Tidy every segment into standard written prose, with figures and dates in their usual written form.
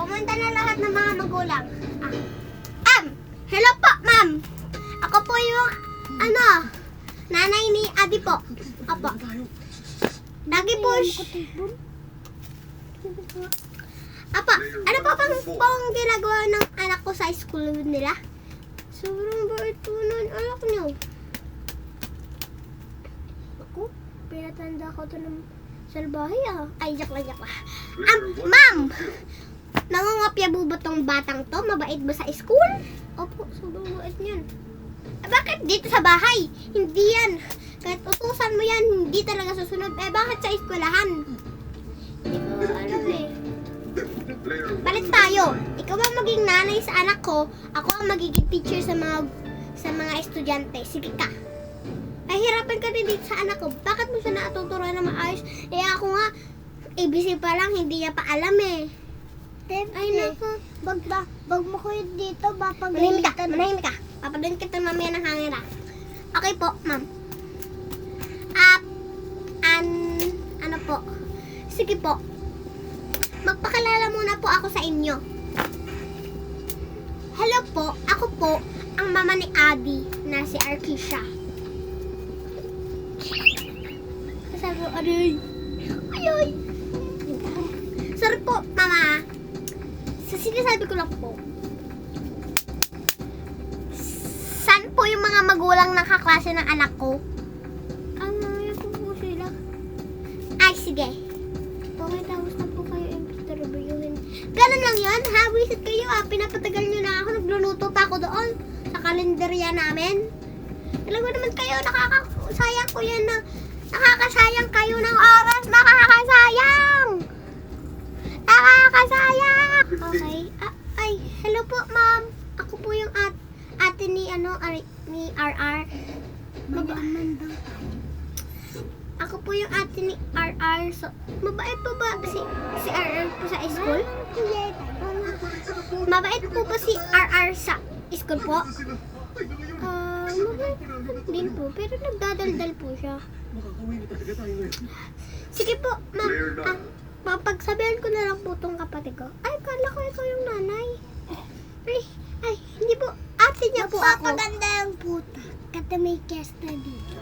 Pumunta na lahat ng mga magulang. Hello po, ma'am. Ako po yung, nanay ni Adi po. Opo. Lagi po, Apa, ano pa pang ginagawa ng anak ko sa school nila? Sobrang bait po nun, anak niyo. Ako, pinatanda ko ito ng salbahe Ay, jak lang. Ma'am! Nangungopya po ba tong batang to? Mabait ba sa school? Opo, sobrang bait niyan. Bakit dito sa bahay? Hindi yan. Kahit utusan mo yan, hindi talaga susunod. Bakit sa eskwelahan? Hindi ko alam Balik tayo. Ikaw ang maging nanay sa anak ko. Ako ang magiging teacher sa mga estudyante. Sige ka. Kahirapan ka din dito sa anak ko. Bakit mo siya natuturuan na maayos? Ako nga, ABC pa lang, hindi niya pa alam Ay, naku. Bag mo ko yun dito, mapagalitan. Manahimik ka. Papadun kita mamaya ng hangin Okay po, ma'am. Ano po? Sige po. Magpakilala muna po ako sa inyo. Hello po, ako po ang mama ni Abby na si Arkisha. Sabi ko, ay. Sorry po, mama. Sa sinasabi ko lang po, saan po yung mga magulang ng kaklase ng anak ko? Ano po sila? Ay, sige. Tapos na po kayo interviewin. Ganun lang yan, ha? Visit kayo, pinapatagal nyo na ako. Nagluluto pa ako doon sa kalendarya namin. Alam mo naman kayo, nakakasayang ko yan na nakakasayang kayo ng oras. Nakakasayang! Okay. Ay, hello po, ma'am. Ako po yung ate ni, ni RR. Mayaman daw. Ako po yung ate ni RR. So, mabait po ba si RR po sa school? Mabait po ba si RR sa school po? Mabait din po. Pero nagdadaldal po siya. Sige po, ma'am. Papagsabihan ko na lang po tong kapatid ko. Ay, kala ko ikaw yung nanay. Ay, hindi po. Ate niya po ako. Napakaganda yung puta. Kata may kesta dito.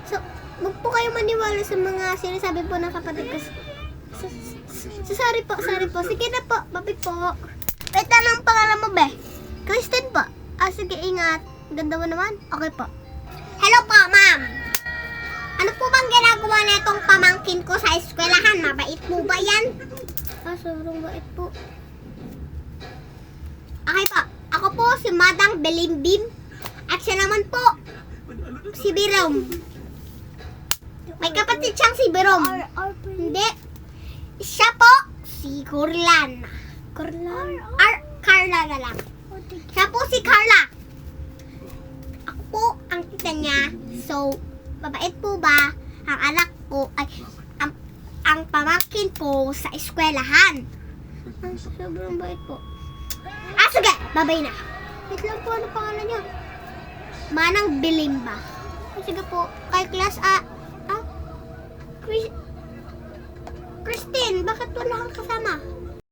So, huwag po kayo maniwala sa mga sinasabi po ng kapatid ko. Sorry po. Sige na po, babi po. Wait, anong pangalan mo, be? Kristen po. Sige, ingat. Ganda mo naman. Okay po. Hello po, ma'am. Ano po bang ginagawa na itong pamangkin ko sa eskwelahan? Mabait po ba yan? Sobrang bait po. Okay po. Ako po si Madang Belimbim. At siya naman po, si Birom. May kapatid siyang si Birom. Hindi. Siya po, si Kurlan. Carla na lang. Siya po si Carla. Ako po ang tita niya. So, mabait po ba ang anak ko ay ang pamangkin po sa eskwelahan? Sobrang bait po. Sige, babay na. Wait lang po, ano pangalan niya? Manang Bilimba. Sige po, kay class Christine, bakit wala kang kasama?